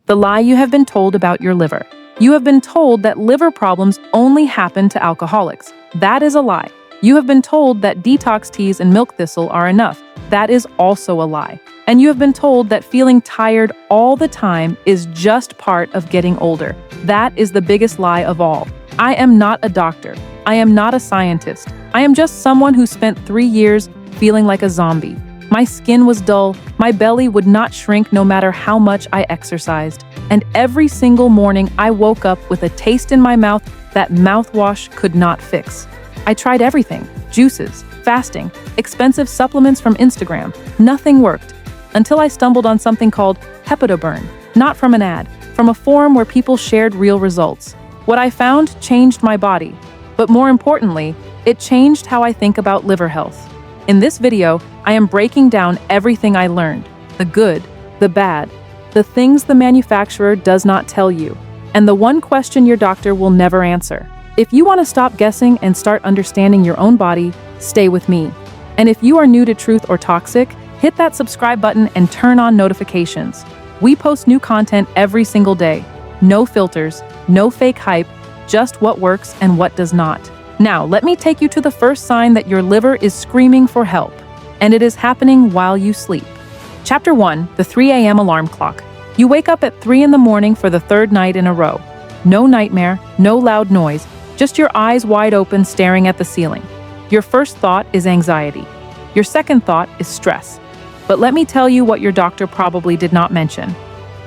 The lie you have been told about your liver. You have been told that liver problems only happen to alcoholics. That is a lie. You have been told that detox teas and milk thistle are enough. That is also a lie. And you have been told that feeling tired all the time is just part of getting older. That is the biggest lie of all. I am not a doctor. I am not a scientist. I am just someone who spent 3 years feeling like a zombie. My skin was dull. My belly would not shrink no matter how much I exercised. And every single morning I woke up with a taste in my mouth that mouthwash could not fix. I tried everything: juices, fasting, expensive supplements from Instagram. Nothing worked. Until I stumbled on something called HepatoBurn, not from an ad, from a forum where people shared real results. What I found changed my body, but more importantly, it changed how I think about liver health. In this video, I am breaking down everything I learned: the good, the bad, the things the manufacturer does not tell you, and the one question your doctor will never answer. If you want to stop guessing and start understanding your own body, stay with me. And if you are new to Truth or Toxic, hit that subscribe button and turn on notifications. We post new content every single day. No filters, no fake hype, just what works and what does not. Now, let me take you to the first sign that your liver is screaming for help, and it is happening while you sleep. Chapter 1, the 3 a.m. alarm clock. You wake up at 3 in the morning for the third night in a row. No nightmare, no loud noise, just your eyes wide open staring at the ceiling. Your first thought is anxiety. Your second thought is stress. But let me tell you what your doctor probably did not mention.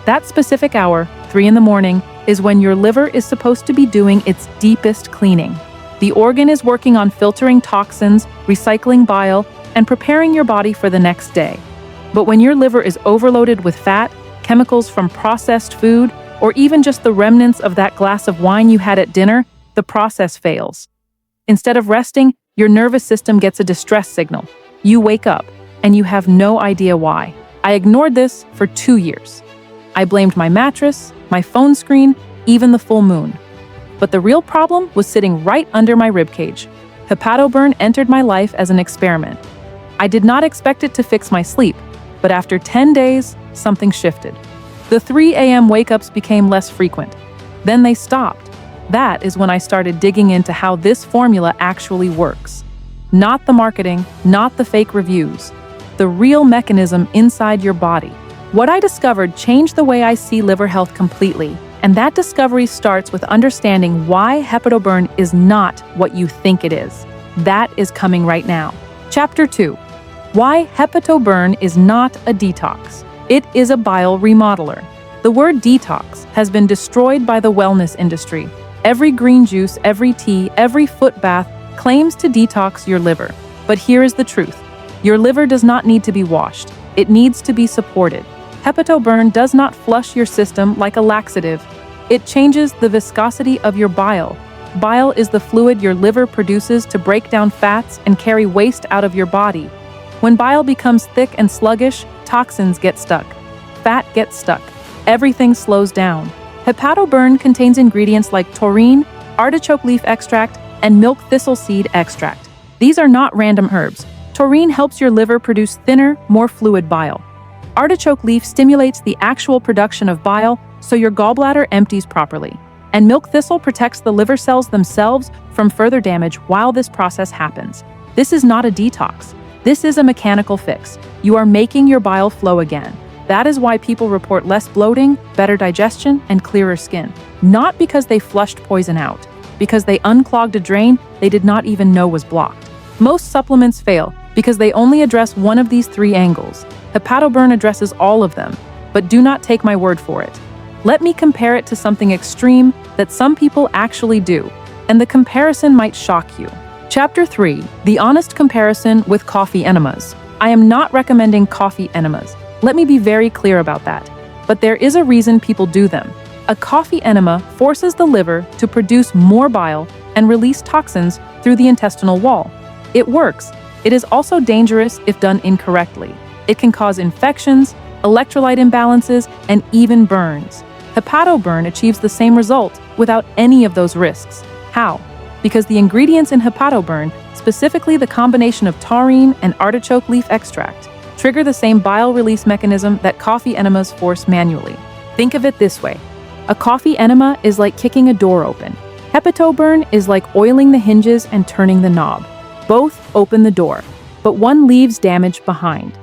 That specific hour, 3 in the morning, is when your liver is supposed to be doing its deepest cleaning. The organ is working on filtering toxins, recycling bile, and preparing your body for the next day. But when your liver is overloaded with fat, chemicals from processed food, or even just the remnants of that glass of wine you had at dinner, the process fails. Instead of resting, your nervous system gets a distress signal. You wake up, and you have no idea why. I ignored this for 2 years. I blamed my mattress, my phone screen, even the full moon. But the real problem was sitting right under my ribcage. HepatoBurn entered my life as an experiment. I did not expect it to fix my sleep, but after 10 days, something shifted. The 3 a.m. wake-ups became less frequent. Then they stopped. That is when I started digging into how this formula actually works. Not the marketing, not the fake reviews. The real mechanism inside your body. What I discovered changed the way I see liver health completely, and that discovery starts with understanding why HepatoBurn is not what you think it is. That is coming right now. Chapter 2. Why HepatoBurn is not a detox. It is a bile remodeler. The word detox has been destroyed by the wellness industry. Every green juice, every tea, every foot bath claims to detox your liver. But here is the truth. Your liver does not need to be washed. It needs to be supported. HepatoBurn does not flush your system like a laxative. It changes the viscosity of your bile. Bile is the fluid your liver produces to break down fats and carry waste out of your body. When bile becomes thick and sluggish, toxins get stuck. Fat gets stuck. Everything slows down. HepatoBurn contains ingredients like taurine, artichoke leaf extract, and milk thistle seed extract. These are not random herbs. Taurine helps your liver produce thinner, more fluid bile. Artichoke leaf stimulates the actual production of bile so your gallbladder empties properly. And milk thistle protects the liver cells themselves from further damage while this process happens. This is not a detox. This is a mechanical fix. You are making your bile flow again. That is why people report less bloating, better digestion, and clearer skin. Not because they flushed poison out, because they unclogged a drain they did not even know was blocked. Most supplements fail because they only address one of these 3 angles. HepatoBurn addresses all of them, but do not take my word for it. Let me compare it to something extreme that some people actually do, and the comparison might shock you. Chapter 3, the honest comparison with coffee enemas. I am not recommending coffee enemas. Let me be very clear about that. But there is a reason people do them. A coffee enema forces the liver to produce more bile and release toxins through the intestinal wall. It works. It is also dangerous if done incorrectly. It can cause infections, electrolyte imbalances, and even burns. HepatoBurn achieves the same result without any of those risks. How? Because the ingredients in HepatoBurn, specifically the combination of taurine and artichoke leaf extract, trigger the same bile release mechanism that coffee enemas force manually. Think of it this way. A coffee enema is like kicking a door open. HepatoBurn is like oiling the hinges and turning the knob. Both open the door, but one leaves damage behind.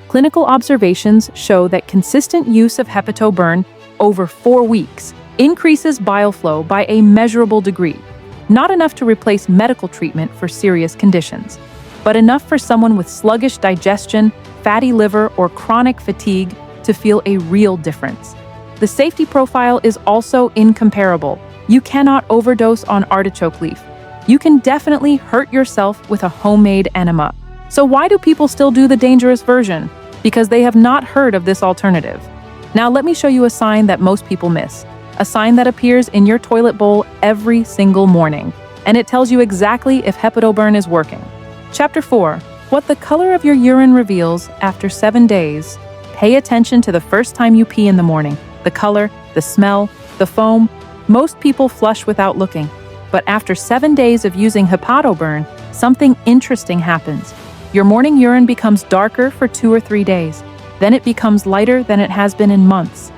Clinical observations show that consistent use of HepatoBurn over 4 weeks increases bile flow by a measurable degree. Not enough to replace medical treatment for serious conditions, but enough for someone with sluggish digestion, fatty liver, or chronic fatigue to feel a real difference. The safety profile is also incomparable. You cannot overdose on artichoke leaf. You can definitely hurt yourself with a homemade enema. So why do people still do the dangerous version? Because they have not heard of this alternative. Now let me show you a sign that most people miss. A sign that appears in your toilet bowl every single morning. And it tells you exactly if HepatoBurn is working. Chapter 4. What the color of your urine reveals after 7 days. Pay attention to the first time you pee in the morning. The color, the smell, the foam. Most people flush without looking. But after 7 days of using HepatoBurn, something interesting happens. Your morning urine becomes darker for 2 or 3 days. Then it becomes lighter than it has been in months.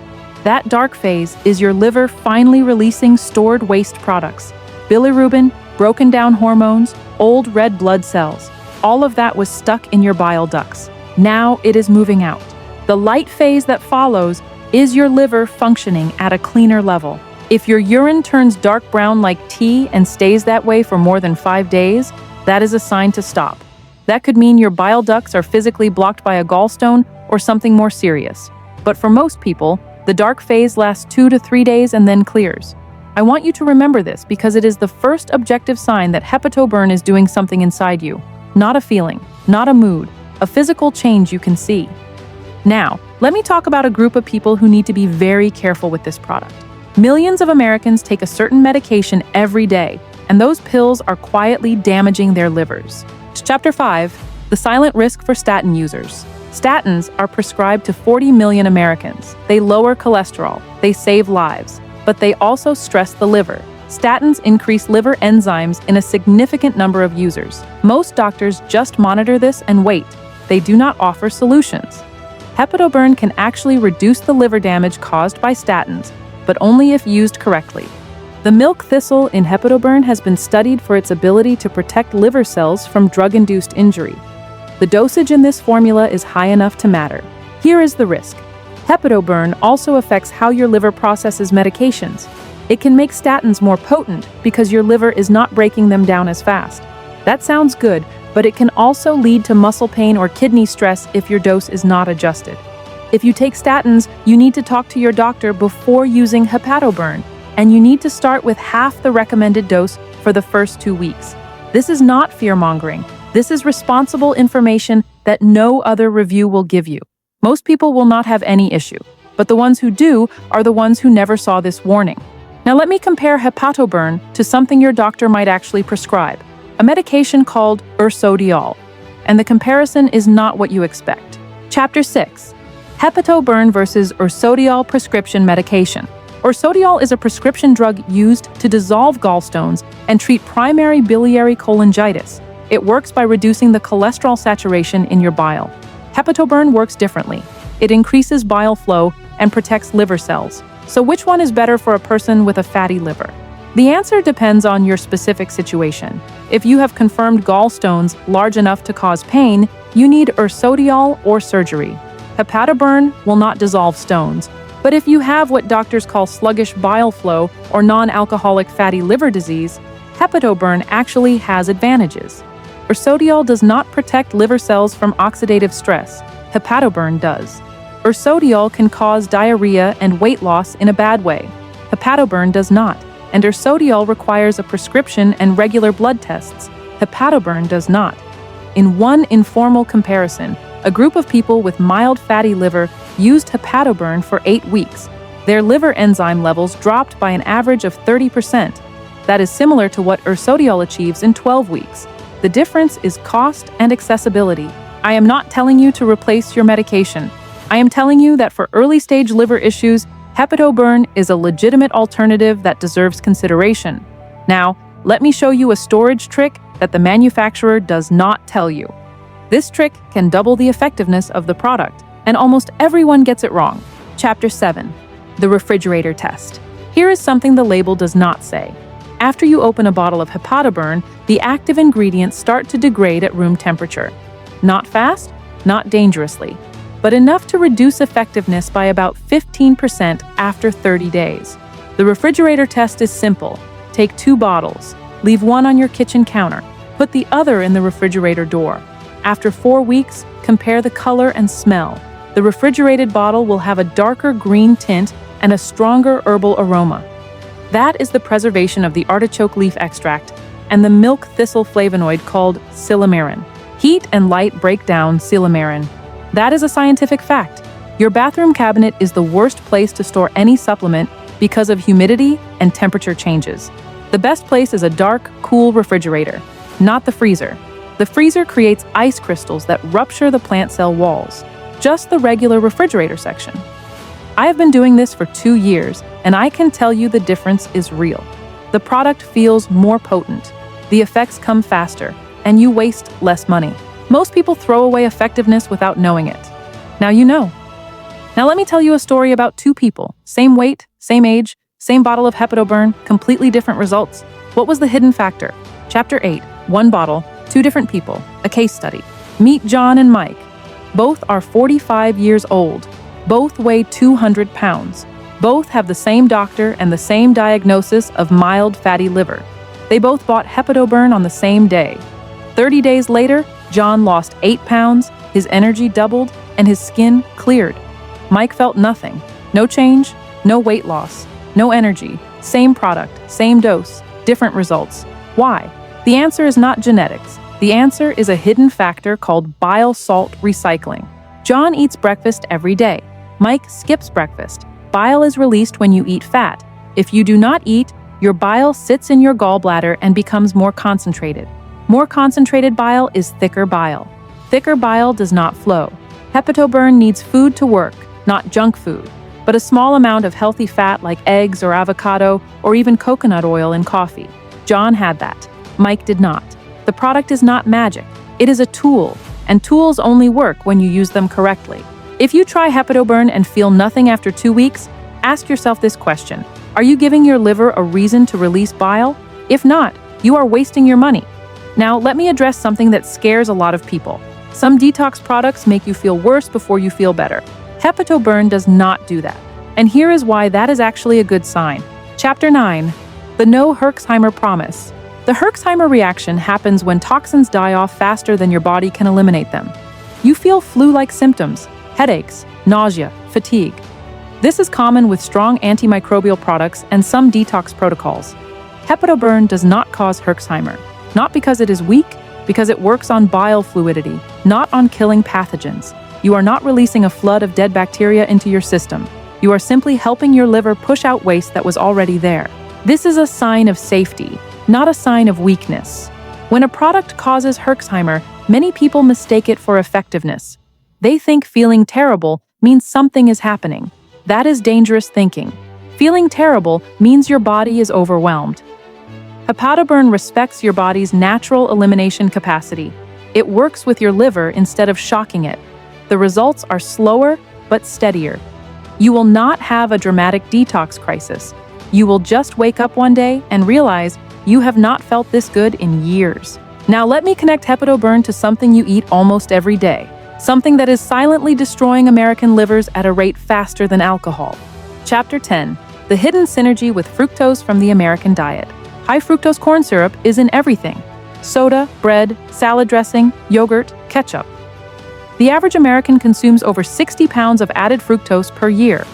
That dark phase is your liver finally releasing stored waste products. Bilirubin, broken down hormones, old red blood cells. All of that was stuck in your bile ducts. Now it is moving out. The light phase that follows is your liver functioning at a cleaner level. If your urine turns dark brown like tea and stays that way for more than 5 days, that is a sign to stop. That could mean your bile ducts are physically blocked by a gallstone or something more serious. But for most people, the dark phase lasts 2 to 3 days and then clears. I want you to remember this because it is the first objective sign that HepatoBurn is doing something inside you. Not a feeling, not a mood, a physical change you can see. Now, let me talk about a group of people who need to be very careful with this product. Millions of Americans take a certain medication every day, and those pills are quietly damaging their livers. Chapter 5. The silent risk for statin users. Statins are prescribed to 40 million Americans. They lower cholesterol, they save lives, but they also stress the liver. Statins increase liver enzymes in a significant number of users. Most doctors just monitor this and wait. They do not offer solutions. HepatoBurn can actually reduce the liver damage caused by statins, but only if used correctly. The milk thistle in HepatoBurn has been studied for its ability to protect liver cells from drug-induced injury. The dosage in this formula is high enough to matter. Here is the risk. HepatoBurn also affects how your liver processes medications. It can make statins more potent because your liver is not breaking them down as fast. That sounds good, but it can also lead to muscle pain or kidney stress if your dose is not adjusted. If you take statins, you need to talk to your doctor before using HepatoBurn, and you need to start with half the recommended dose for the first 2 weeks. This is not fear-mongering. This is responsible information that no other review will give you. Most people will not have any issue, but the ones who do are the ones who never saw this warning. Now let me compare HepatoBurn to something your doctor might actually prescribe, a medication called Ursodiol, and the comparison is not what you expect. Chapter 6. HepatoBurn versus Ursodiol prescription medication. Ursodiol is a prescription drug used to dissolve gallstones and treat primary biliary cholangitis. It works by reducing the cholesterol saturation in your bile. HepatoBurn works differently. It increases bile flow and protects liver cells. So which one is better for a person with a fatty liver? The answer depends on your specific situation. If you have confirmed gallstones large enough to cause pain, you need Ursodiol or surgery. HepatoBurn will not dissolve stones, but if you have what doctors call sluggish bile flow or non-alcoholic fatty liver disease, HepatoBurn actually has advantages. Ursodiol does not protect liver cells from oxidative stress. HepatoBurn does. Ursodiol can cause diarrhea and weight loss in a bad way. HepatoBurn does not, and Ursodiol requires a prescription and regular blood tests. HepatoBurn does not. In one informal comparison, a group of people with mild fatty liver used HepatoBurn for 8 weeks. Their liver enzyme levels dropped by an average of 30%. That is similar to what Ursodiol achieves in 12 weeks. The difference is cost and accessibility. I am not telling you to replace your medication. I am telling you that for early-stage liver issues, HepatoBurn is a legitimate alternative that deserves consideration. Now, let me show you a storage trick that the manufacturer does not tell you. This trick can double the effectiveness of the product, and almost everyone gets it wrong. Chapter 7. the refrigerator test. Here is something the label does not say. After you open a bottle of HepatoBurn, the active ingredients start to degrade at room temperature. Not fast, not dangerously, but enough to reduce effectiveness by about 15% after 30 days. The refrigerator test is simple. Take 2 bottles, leave one on your kitchen counter, put the other in the refrigerator door. After 4 weeks, compare the color and smell. The refrigerated bottle will have a darker green tint and a stronger herbal aroma. That is the preservation of the artichoke leaf extract and the milk thistle flavonoid called silymarin. Heat and light break down silymarin. That is a scientific fact. Your bathroom cabinet is the worst place to store any supplement because of humidity and temperature changes. The best place is a dark, cool refrigerator, not the freezer. The freezer creates ice crystals that rupture the plant cell walls, just the regular refrigerator section. I have been doing this for 2 years, and I can tell you the difference is real. The product feels more potent, the effects come faster, and you waste less money. Most people throw away effectiveness without knowing it. Now you know. Now let me tell you a story about 2 people, same weight, same age, same bottle of HepatoBurn, completely different results. What was the hidden factor? Chapter 8, 1 bottle, 2 different people, a case study. Meet John and Mike. Both are 45 years old. Both weigh 200 pounds. Both have the same doctor and the same diagnosis of mild fatty liver. They both bought HepatoBurn on the same day. 30 days later, John lost 8 pounds, his energy doubled, and his skin cleared. Mike felt nothing. No change, no weight loss, no energy. Same product, same dose, different results. Why? The answer is not genetics. The answer is a hidden factor called bile salt recycling. John eats breakfast every day. Mike skips breakfast. Bile is released when you eat fat. If you do not eat, your bile sits in your gallbladder and becomes more concentrated. More concentrated bile is thicker bile. Thicker bile does not flow. HepatoBurn needs food to work, not junk food, but a small amount of healthy fat like eggs or avocado or even coconut oil in coffee. John had that. Mike did not. The product is not magic. It is a tool, and tools only work when you use them correctly. If you try HepatoBurn and feel nothing after 2 weeks, ask yourself this question. Are you giving your liver a reason to release bile? If not, you are wasting your money. Now, let me address something that scares a lot of people. Some detox products make you feel worse before you feel better. HepatoBurn does not do that. And here is why that is actually a good sign. Chapter 9, the no Herxheimer promise. The Herxheimer reaction happens when toxins die off faster than your body can eliminate them. You feel flu-like symptoms, headaches, nausea, fatigue. This is common with strong antimicrobial products and some detox protocols. HepatoBurn does not cause Herxheimer, not because it is weak, because it works on bile fluidity, not on killing pathogens. You are not releasing a flood of dead bacteria into your system. You are simply helping your liver push out waste that was already there. This is a sign of safety, not a sign of weakness. When a product causes Herxheimer, many people mistake it for effectiveness. They think feeling terrible means something is happening. That is dangerous thinking. Feeling terrible means your body is overwhelmed. HepatoBurn respects your body's natural elimination capacity. It works with your liver instead of shocking it. The results are slower but steadier. You will not have a dramatic detox crisis. You will just wake up one day and realize you have not felt this good in years. Now let me connect HepatoBurn to something you eat almost every day. Something that is silently destroying American livers at a rate faster than alcohol. Chapter 10, the hidden synergy with fructose from the American diet. High fructose corn syrup is in everything. Soda, bread, salad dressing, yogurt, ketchup. The average American consumes over 60 pounds of added fructose per year.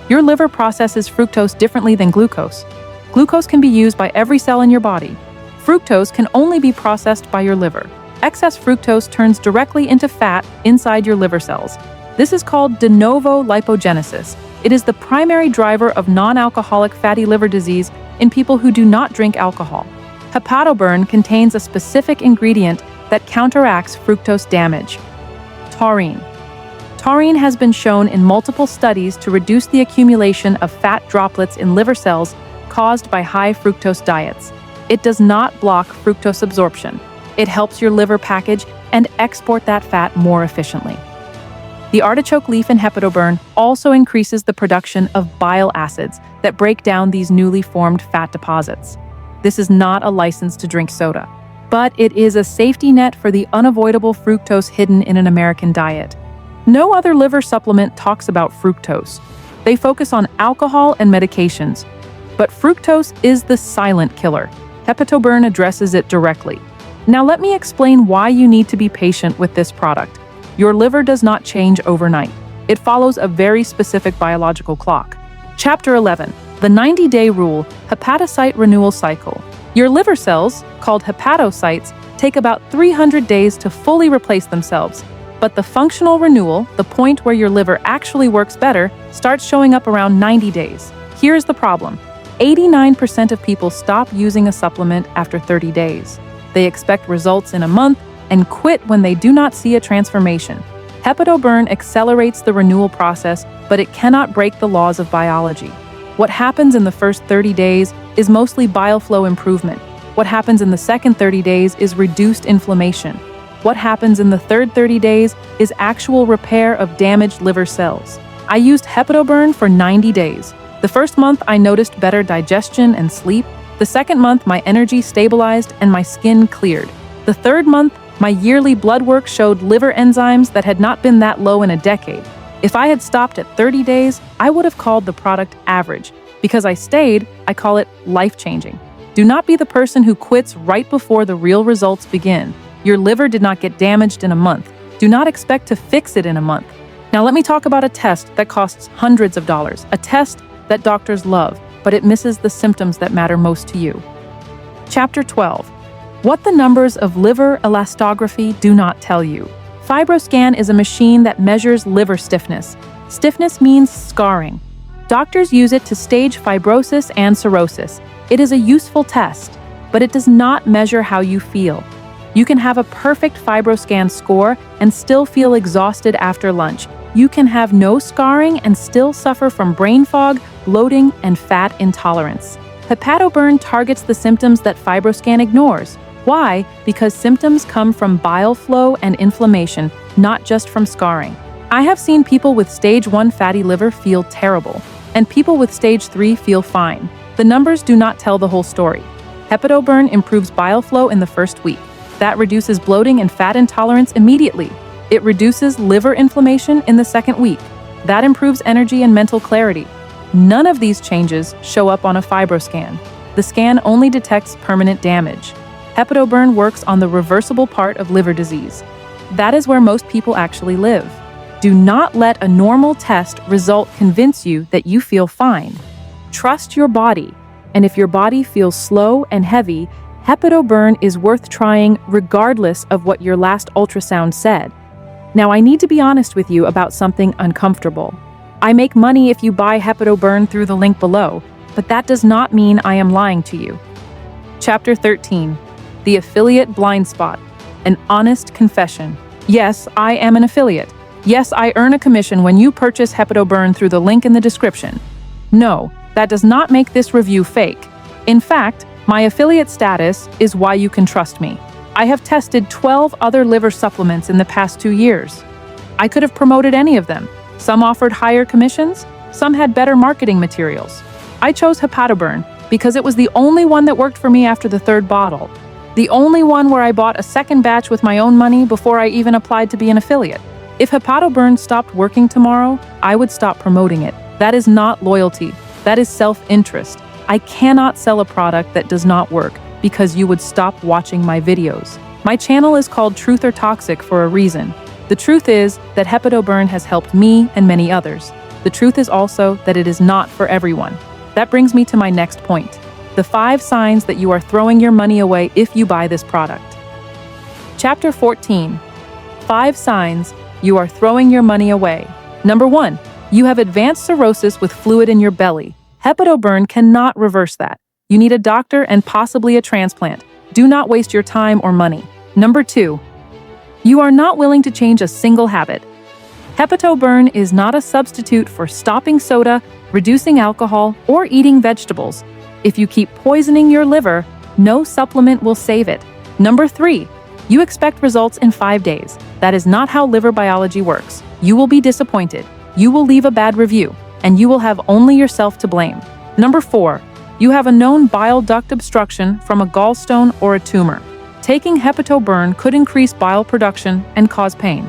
Your liver processes fructose differently than glucose. Glucose can be used by every cell in your body. Fructose can only be processed by your liver. Excess fructose turns directly into fat inside your liver cells. This is called de novo lipogenesis. It is the primary driver of non-alcoholic fatty liver disease in people who do not drink alcohol. HepatoBurn contains a specific ingredient that counteracts fructose damage: taurine. Taurine has been shown in multiple studies to reduce the accumulation of fat droplets in liver cells caused by high fructose diets. It does not block fructose absorption. It helps your liver package and export that fat more efficiently. The artichoke leaf in HepatoBurn also increases the production of bile acids that break down these newly formed fat deposits. This is not a license to drink soda, but it is a safety net for the unavoidable fructose hidden in an American diet. No other liver supplement talks about fructose. They focus on alcohol and medications, but fructose is the silent killer. HepatoBurn addresses it directly. Now let me explain why you need to be patient with this product. Your liver does not change overnight. It follows a very specific biological clock. Chapter 11, the 90-day rule, hepatocyte renewal cycle. Your liver cells, called hepatocytes, take about 300 days to fully replace themselves. But the functional renewal, the point where your liver actually works better, starts showing up around 90 days. Here's the problem. 89% of people stop using a supplement after 30 days. They expect results in a month and quit when they do not see a transformation. HepatoBurn accelerates the renewal process, but it cannot break the laws of biology. What happens in the first 30 days is mostly bile flow improvement. What happens in the second 30 days is reduced inflammation. What happens in the third 30 days is actual repair of damaged liver cells. I used HepatoBurn for 90 days. The first month I noticed better digestion and sleep. The second month my energy stabilized and my skin cleared. The third month my yearly blood work showed liver enzymes that had not been that low in a decade. If I had stopped at 30 days, I would have called the product average. Because I stayed, I call it life-changing. Do not be the person who quits right before the real results begin. Your liver did not get damaged in a month. Do not expect to fix it in a month. Now let me talk about a test that costs hundreds of dollars, a test that doctors love, but it misses the symptoms that matter most to you. Chapter 12. What the numbers of liver elastography do not tell you. FibroScan is a machine that measures liver stiffness. Stiffness means scarring. Doctors use it to stage fibrosis and cirrhosis. It is a useful test, but it does not measure how you feel. You can have a perfect FibroScan score and still feel exhausted after lunch. You can have no scarring and still suffer from brain fog, bloating, and fat intolerance. HepatoBurn targets the symptoms that FibroScan ignores. Why? Because symptoms come from bile flow and inflammation, not just from scarring. I have seen people with stage 1 fatty liver feel terrible, and people with stage 3 feel fine. The numbers do not tell the whole story. HepatoBurn improves bile flow in the first week. That reduces bloating and fat intolerance immediately. It reduces liver inflammation in the second week. That improves energy and mental clarity. None of these changes show up on a FibroScan. The scan only detects permanent damage. HepatoBurn works on the reversible part of liver disease. That is where most people actually live. Do not let a normal test result convince you that you feel fine. Trust your body, and if your body feels slow and heavy, HepatoBurn is worth trying regardless of what your last ultrasound said. Now, I need to be honest with you about something uncomfortable. I make money if you buy HepatoBurn through the link below, but that does not mean I am lying to you. Chapter 13. The Affiliate Blind Spot. An honest confession. Yes, I am an affiliate. Yes, I earn a commission when you purchase HepatoBurn through the link in the description. No, that does not make this review fake. In fact, my affiliate status is why you can trust me. I have tested 12 other liver supplements in the past 2 years. I could have promoted any of them. Some offered higher commissions, some had better marketing materials. I chose HepatoBurn because it was the only one that worked for me after the third bottle. The only one where I bought a second batch with my own money before I even applied to be an affiliate. If HepatoBurn stopped working tomorrow, I would stop promoting it. That is not loyalty. That is self-interest. I cannot sell a product that does not work because you would stop watching my videos. My channel is called Truth or Toxic for a reason. The truth is that HepatoBurn has helped me and many others. The truth is also that it is not for everyone. That brings me to my next point. The 5 signs that you are throwing your money away if you buy this product. Chapter 14. 5 signs you are throwing your money away. Number 1. You have advanced cirrhosis with fluid in your belly. HepatoBurn cannot reverse that. You need a doctor and possibly a transplant. Do not waste your time or money. Number 2. You are not willing to change a single habit. HepatoBurn is not a substitute for stopping soda, reducing alcohol, or eating vegetables. If you keep poisoning your liver, no supplement will save it. Number 3. You expect results in 5 days. That is not how liver biology works. You will be disappointed. You will leave a bad review, and you will have only yourself to blame. Number 4. You have a known bile duct obstruction from a gallstone or a tumor. Taking HepatoBurn could increase bile production and cause pain.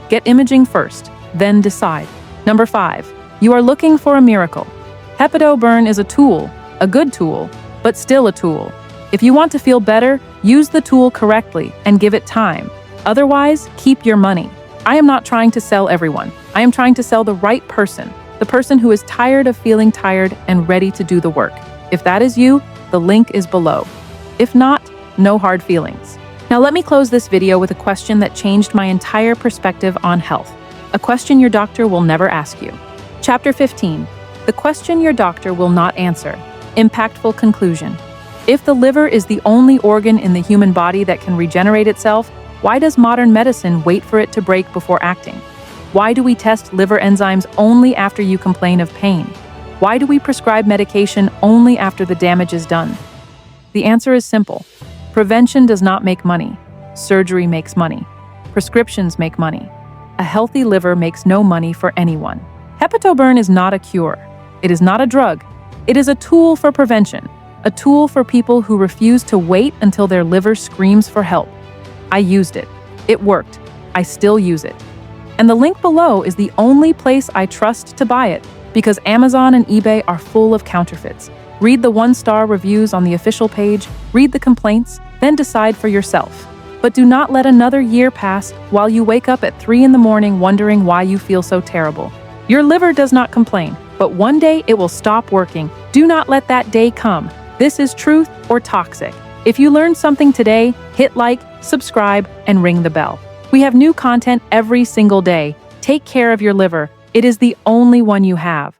Get imaging first, then decide. Number 5. You are looking for a miracle. HepatoBurn is a tool, a good tool, but still a tool. If you want to feel better, use the tool correctly and give it time. Otherwise, keep your money. I am not trying to sell everyone. I am trying to sell the right person, the person who is tired of feeling tired and ready to do the work. If that is you, the link is below. If not, no hard feelings. Now let me close this video with a question that changed my entire perspective on health. A question your doctor will never ask you. Chapter 15. The question your doctor will not answer. Impactful conclusion. If the liver is the only organ in the human body that can regenerate itself, why does modern medicine wait for it to break before acting? Why do we test liver enzymes only after you complain of pain? Why do we prescribe medication only after the damage is done? The answer is simple. Prevention does not make money. Surgery makes money. Prescriptions make money. A healthy liver makes no money for anyone. HepatoBurn is not a cure. It is not a drug. It is a tool for prevention, a tool for people who refuse to wait until their liver screams for help. I used it. It worked. I still use it. And the link below is the only place I trust to buy it, because Amazon and eBay are full of counterfeits. Read the 1-star reviews on the official page, read the complaints, then decide for yourself. But do not let another year pass while you wake up at 3 in the morning wondering why you feel so terrible. Your liver does not complain, but one day it will stop working. Do not let that day come. This is truth or toxic. If you learned something today, hit like, subscribe, and ring the bell. We have new content every single day. Take care of your liver. It is the only one you have.